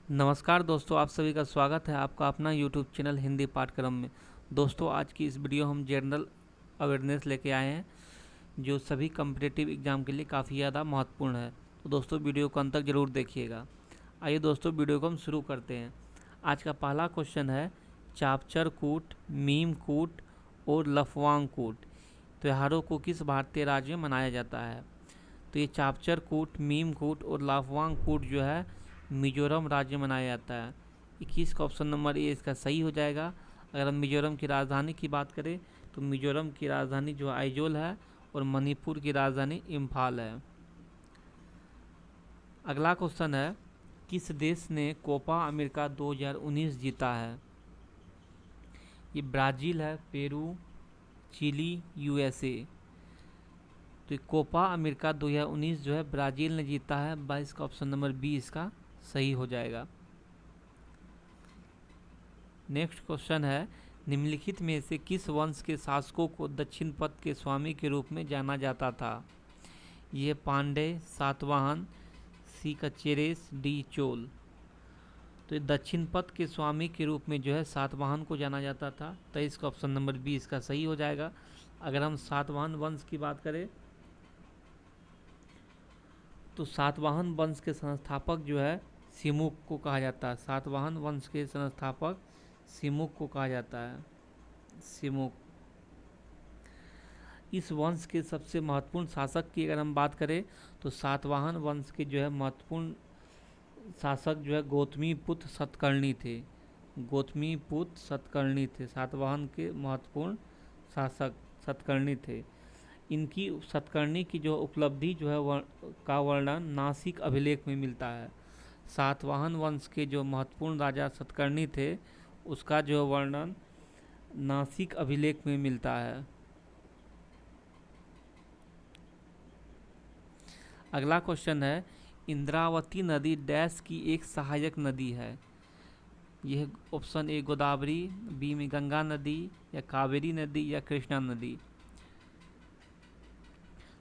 नमस्कार दोस्तों, आप सभी का स्वागत है आपका अपना यूट्यूब चैनल हिंदी पाठ्यक्रम में। दोस्तों, आज की इस वीडियो हम जनरल अवेयरनेस लेके आए हैं जो सभी कम्पिटिटिव एग्ज़ाम के लिए काफ़ी ज़्यादा महत्वपूर्ण है। तो दोस्तों, वीडियो को अंत तक ज़रूर देखिएगा। आइए दोस्तों, वीडियो को हम शुरू करते हैं। आज का पहला क्वेश्चन है, चापचर कूट, मीम कूट और लफवांग कूट त्योहारों को किस भारतीय राज्य में मनाया जाता है? तो ये चापचर कूट, मीम कूट और लाफवांग कूट जो है मिजोरम राज्य में मनाया जाता है। 21 का ऑप्शन नंबर ए इसका सही हो जाएगा। अगर हम मिजोरम की राजधानी की बात करें तो मिजोरम की राजधानी जो आइजोल है और मणिपुर की राजधानी इम्फाल है। अगला क्वेश्चन है, किस देश ने कोपा अमेरिका 2019 जीता है? ये ब्राज़ील है, पेरू, चिली, यूएसए। तो ये कोपा अमेरिका 2019 जो है ब्राज़ील ने जीता है। 22 का ऑप्शन नंबर बी इसका सही हो जाएगा। नेक्स्ट क्वेश्चन है, निम्नलिखित में से किस वंश के शासकों को दक्षिण पथ के स्वामी के रूप में जाना जाता था? ये पांडे, सातवाहन, सी कचेरेस, डी चोल। तो ये दक्षिण पथ के स्वामी के रूप में जो है सातवाहन को जाना जाता था। 23 का ऑप्शन नंबर बी इसका सही हो जाएगा। अगर हम सातवाहन वंश की बात करें तो सातवाहन वंश के संस्थापक जो है सिमुक को कहा जाता है। सातवाहन वंश के संस्थापक सिमुक को कहा जाता है। सिमुक। इस वंश के सबसे महत्वपूर्ण शासक की अगर हम बात करें तो सातवाहन वंश के जो है महत्वपूर्ण शासक जो है गौतमीपुत्र सतकर्णी थे। गौतमीपुत्र सतकर्णी थे सातवाहन के महत्वपूर्ण शासक सतकर्णी थे। इनकी सतकर्णी की जो उपलब्धि जो है का वर्णन नासिक अभिलेख में मिलता है। सातवाहन वंश के जो महत्वपूर्ण राजा सतकर्णी थे उसका जो वर्णन नासिक अभिलेख में मिलता है। अगला क्वेश्चन है, इंद्रावती नदी डैश की एक सहायक नदी है? यह ऑप्शन ए गोदावरी, बी में गंगा नदी, या कावेरी नदी, या कृष्णा नदी।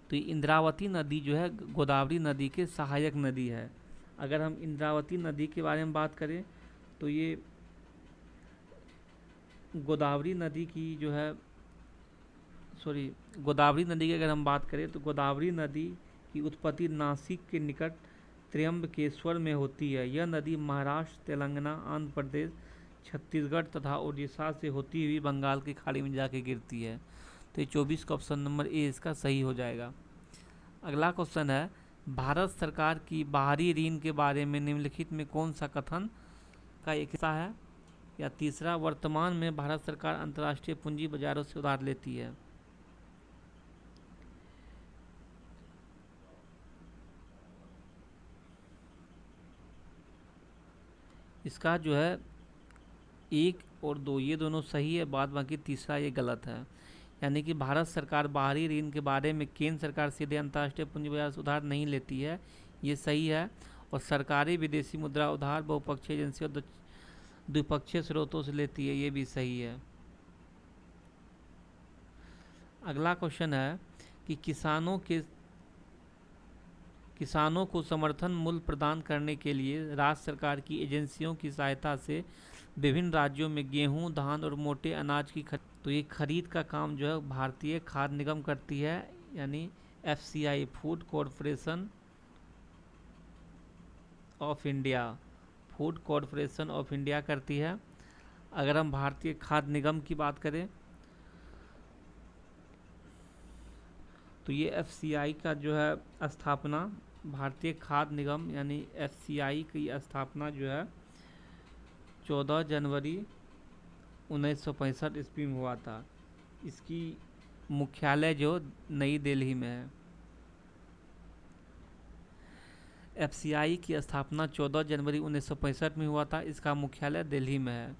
तो ये इंद्रावती नदी जो है गोदावरी नदी के सहायक नदी है। अगर हम इंद्रावती नदी के बारे में बात करें तो ये गोदावरी नदी की जो है गोदावरी नदी की अगर हम बात करें तो गोदावरी नदी की उत्पत्ति नासिक के निकट त्र्यंबकेश्वर में होती है। यह नदी महाराष्ट्र, तेलंगाना, आंध्र प्रदेश, छत्तीसगढ़ तथा उड़ीसा से होती हुई बंगाल की खाड़ी में जाके गिरती है। तो ये 24 का ऑप्शन नंबर ए इसका सही हो जाएगा। अगला क्वेश्चन है, भारत सरकार की बाहरी ऋण के बारे में निम्नलिखित में कौन सा कथन का एक हिस्सा है? या तीसरा, वर्तमान में भारत सरकार अंतर्राष्ट्रीय पूंजी बाजारों से उधार लेती है। इसका जो है 1 और 2 ये दोनों सही है, बाद बाकी तीसरा ये गलत है। यानी कि भारत सरकार बाहरी ऋण के बारे में केंद्र सरकार सीधे अंतर्राष्ट्रीय पूंजी बाजार से उधार नहीं लेती है, ये सही है। और सरकारी विदेशी मुद्रा उधार बहुपक्षीय एजेंसी और द्विपक्षीय स्रोतों से लेती है, ये भी सही है। अगला क्वेश्चन है कि किसानों को समर्थन मूल्य प्रदान करने के लिए राज्य सरकार की एजेंसियों की सहायता से विभिन्न राज्यों में गेहूं, धान और मोटे अनाज की तो ये खरीद का काम जो है भारतीय खाद्य निगम करती है, यानी FCI, food corporation of India. Food corporation of India करती है। अगर हम भारतीय खाद्य निगम की बात करें तो ये एफसीआई का जो है स्थापना, भारतीय खाद्य निगम यानी एफसीआई की स्थापना जो है 14 जनवरी 1965 ईस्वी में हुआ था। इसकी मुख्यालय जो नई दिल्ली में है। एफसीआई की स्थापना 14 जनवरी 1965 में हुआ था। इसका मुख्यालय दिल्ली में है।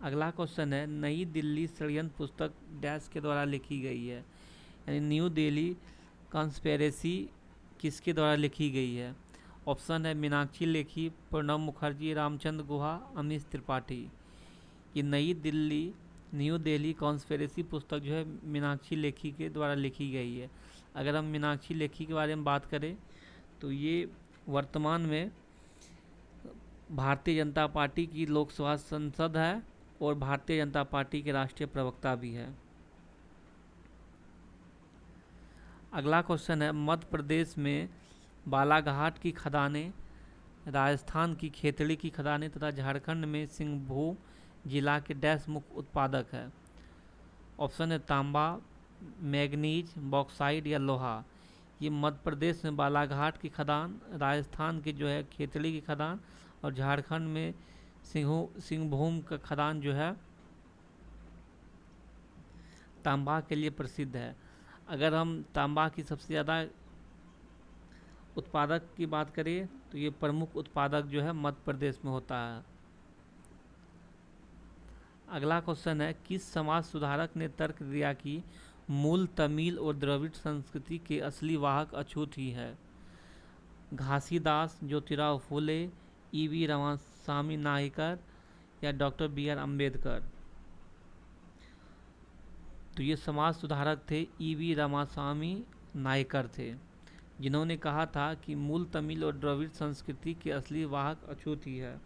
अगला क्वेश्चन है, नई दिल्ली षड्यंत्र पुस्तक डैश के द्वारा लिखी गई है? यानी न्यू दिल्ली कॉन्स्पिरेसी किसके द्वारा लिखी गई है? ऑप्शन है मीनाक्षी लेखी, प्रणब मुखर्जी, रामचंद्र गुहा, अमीश त्रिपाठी। ये न्यू दिल्ली कॉन्स्पिरेसी पुस्तक जो है मीनाक्षी लेखी के द्वारा लिखी गई है। अगर हम मीनाक्षी लेखी के बारे में बात करें तो ये वर्तमान में भारतीय जनता पार्टी की लोकसभा सांसद है और भारतीय जनता पार्टी के राष्ट्रीय प्रवक्ता भी है। अगला क्वेश्चन है, मध्य प्रदेश में बालाघाट की खदानें, राजस्थान की खेतड़ी की खदानें तथा झारखंड में सिंहभूम जिला के डैश मुख्य उत्पादक है। ऑप्शन है तांबा, मैग्नीज, बॉक्साइट या लोहा। ये मध्य प्रदेश में बालाघाट की खदान, राजस्थान की जो है खेतड़ी की खदान और झारखंड में सिंहभूम का खदान जो है तांबा के लिए प्रसिद्ध है। अगर हम तांबा की सबसे ज़्यादा उत्पादक की बात करें तो ये प्रमुख उत्पादक जो है मध्य प्रदेश में होता है। अगला क्वेश्चन है, किस समाज सुधारक ने तर्क दिया कि मूल तमिल और द्रविड़ संस्कृति के असली वाहक अछूत ही है? घासीदास, ज्योतिराव फूले, ईवी रामास्वामी नायकर या डॉक्टर बी.आर. अम्बेडकर। तो ये समाज सुधारक थे ईवी रामास्वामी नायकर थे, जिन्होंने कहा था कि मूल तमिल और द्रविड़ संस्कृति के असली वाहक अछूत ही है।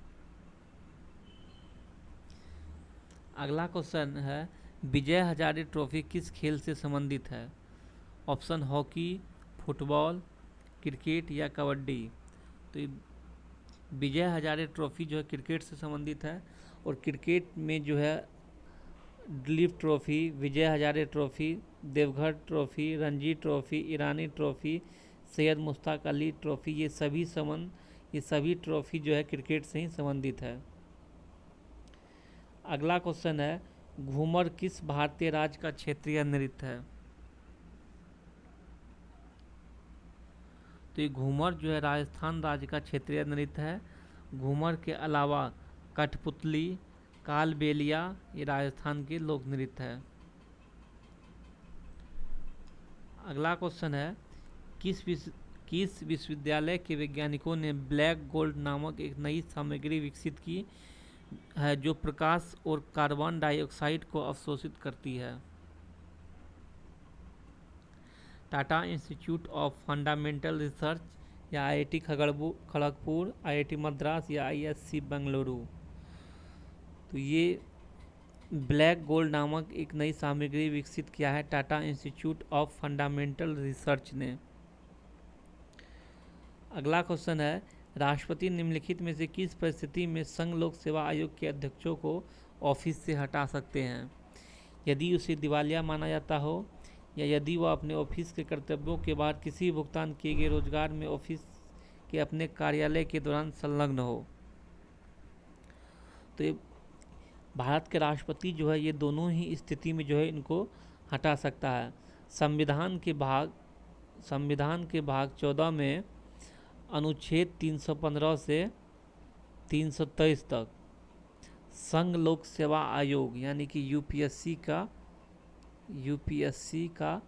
अगला क्वेश्चन है, विजय हजारे ट्रॉफी किस खेल से संबंधित है? ऑप्शन हॉकी, फुटबॉल, क्रिकेट या कबड्डी। तो विजय हजारे ट्रॉफी जो है क्रिकेट से संबंधित है और क्रिकेट में जो है Dilip trophy, Vijay Hazare trophy, Deoghar trophy, Ranji trophy, Irani trophy, Syed Mushtaq Ali trophy, ये सभी ट्रॉफी जो है क्रिकेट से ही संबंधित है। अगला क्वेश्चन है, घूमर किस भारतीय राज्य का क्षेत्रीय नृत्य है? तो ये घूमर जो है राजस्थान राज्य का क्षेत्रीय नृत्य है। घूमर के अलावा कठपुतली, कालबेलिया ये राजस्थान के लोक नृत्य है। अगला क्वेश्चन है, किस विश्वविद्यालय के वैज्ञानिकों ने ब्लैक गोल्ड नामक एक नई सामग्री विकसित की है जो प्रकाश और कार्बन डाइऑक्साइड को अवशोषित करती है? Tata institute of fundamental research या आईआईटी खड़गपुर, आईआईटी मद्रास या आईएससी बेंगलुरु। तो ये ब्लैक गोल्ड नामक एक नई सामग्री विकसित किया है Tata institute of fundamental research ने। अगला क्वेश्चन है, राष्ट्रपति निम्नलिखित में से किस परिस्थिति में संघ लोक सेवा आयोग के अध्यक्षों को ऑफिस से हटा सकते हैं? यदि उसे दिवालिया माना जाता हो या यदि वह अपने ऑफिस के कर्तव्यों के बाद किसी भुगतान किए गए रोजगार में ऑफिस के अपने कार्यालय के दौरान संलग्न हो। तो ये भारत के राष्ट्रपति जो है ये दोनों ही स्थिति में जो है इनको हटा सकता है। संविधान के भाग 14 में अनुच्छेद 315 से 323 तक संघ लोक सेवा आयोग यानी कि यूपीएससी का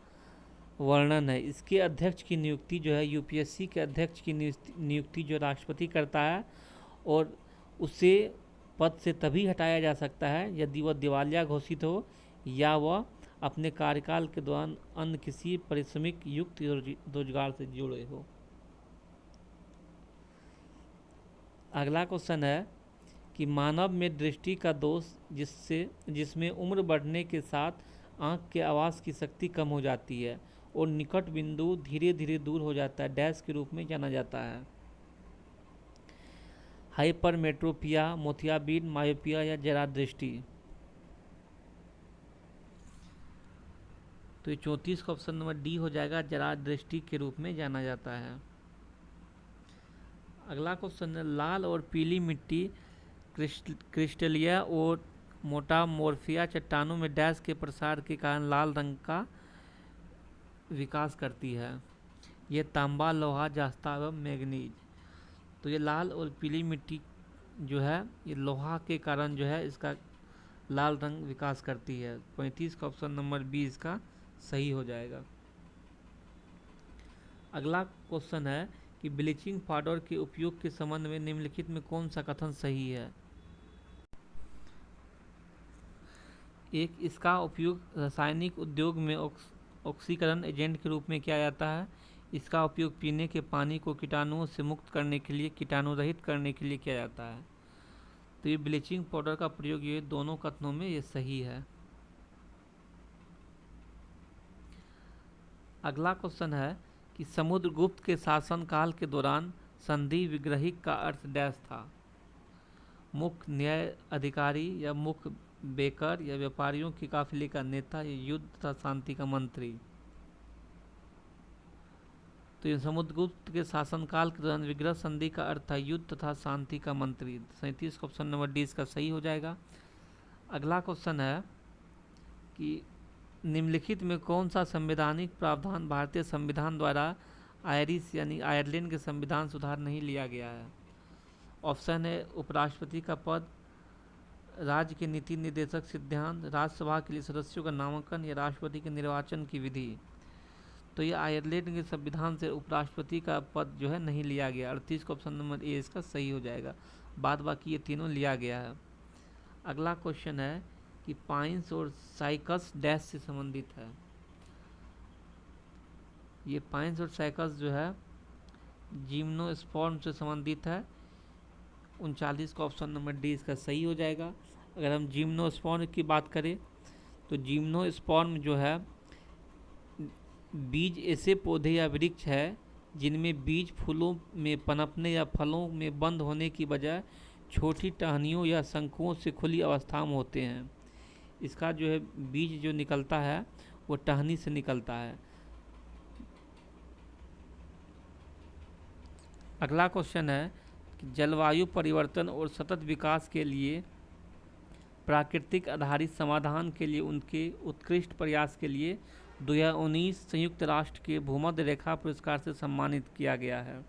वर्णन है। इसके अध्यक्ष की नियुक्ति जो है यूपीएससी के अध्यक्ष की नियुक्ति जो राष्ट्रपति करता है और उसे पद से तभी हटाया जा सकता है यदि वह दिवालिया घोषित हो या वह अपने कार्यकाल के दौरान अन्य किसी पारिश्रमिक युक्त रोजगार से जुड़े हो। अगला क्वेश्चन है कि मानव में दृष्टि का दोष जिसमें उम्र बढ़ने के साथ आँख के आवाज़ की शक्ति कम हो जाती है और निकट बिंदु धीरे धीरे दूर हो जाता है, डैश के रूप में जाना जाता है? हाइपरमेट्रोपिया, मोतियाबिंद, मायोपिया या जरा दृष्टि। तो ये 34 का ऑप्शन नंबर डी हो जाएगा, जरा दृष्टि के रूप में जाना जाता है। अगला क्वेश्चन है, लाल और पीली मिट्टी क्रिस्टलिया और मोटामोर्फिया चट्टानों में डैश के प्रसार के कारण लाल रंग का विकास करती है? ये तांबा, लोहा, जास्ता एवं मैग्नीज। तो ये लाल और पीली मिट्टी जो है ये लोहा के कारण जो है इसका लाल रंग विकास करती है। 35 का ऑप्शन नंबर बी इसका सही हो जाएगा। अगला क्वेश्चन है कि ब्लीचिंग पाउडर के उपयोग के संबंध में निम्नलिखित में कौन सा कथन सही है? एक, इसका उपयोग रासायनिक उद्योग में ऑक्सीकरण एजेंट के रूप में किया जाता है इसका उपयोग पीने के पानी को कीटाणुओं से मुक्त करने के लिए, कीटाणु रहित करने के लिए किया जाता है। तो ये ब्लीचिंग पाउडर का प्रयोग ये दोनों कथनों में ये सही है। अगला क्वेश्चन है कि समुद्रगुप्त के शासनकाल के दौरान संधि विग्रहिक का अर्थ डैश था। मुख्य न्याय अधिकारी या मुख्य बेकर या व्यापारियों के काफिले का नेता या युद्ध तथा शांति का मंत्री। तो ये समुद्रगुप्त के शासनकाल के दौरान विग्रह संधि का अर्थ था युद्ध तथा शांति का मंत्री। 37 ऑप्शन नंबर डी इसका सही हो जाएगा। अगला क्वेश्चन है कि निम्नलिखित में कौन सा संवैधानिक प्रावधान भारतीय संविधान द्वारा आयरिश यानी आयरलैंड के संविधान सुधार नहीं लिया गया है। ऑप्शन है उपराष्ट्रपति का पद, राज्य के नीति निर्देशक सिद्धांत, राज्यसभा के लिए सदस्यों का नामांकन या राष्ट्रपति के निर्वाचन की विधि। तो ये आयरलैंड के संविधान से उपराष्ट्रपति का पद जो है नहीं लिया गया। 38 का ऑप्शन नंबर ए इसका सही हो जाएगा। बाद बाकी ये तीनों लिया गया है। अगला क्वेश्चन है कि पाइन्स और साइकस डैश से संबंधित है। ये पाइन्स और साइकस जो है जिम्नोस्पर्म से संबंधित है। 39 का ऑप्शन नंबर डी इसका सही हो जाएगा। अगर हम जिम्नोस्पर्म की बात करें तो जिम्नोस्पर्म जो है बीज ऐसे पौधे या वृक्ष है जिनमें बीज फूलों में पनपने या फलों में बंद होने की बजाय छोटी टहनियों या शंकुओं से खुली अवस्था में होते हैं। इसका जो है बीज जो निकलता है वो टहनी से निकलता है। अगला क्वेश्चन है कि जलवायु परिवर्तन और सतत विकास के लिए प्राकृतिक आधारित समाधान के लिए उनके उत्कृष्ट प्रयास के लिए 2019 संयुक्त राष्ट्र के भूमध्य रेखा पुरस्कार से सम्मानित किया गया है।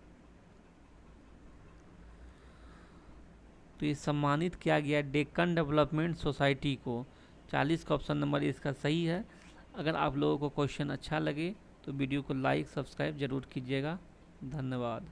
तो ये सम्मानित किया गया डेक्कन डेवलपमेंट सोसाइटी को। 40 का ऑप्शन नंबर इसका सही है। अगर आप लोगों को क्वेश्चन अच्छा लगे तो वीडियो को लाइक सब्सक्राइब जरूर कीजिएगा। धन्यवाद।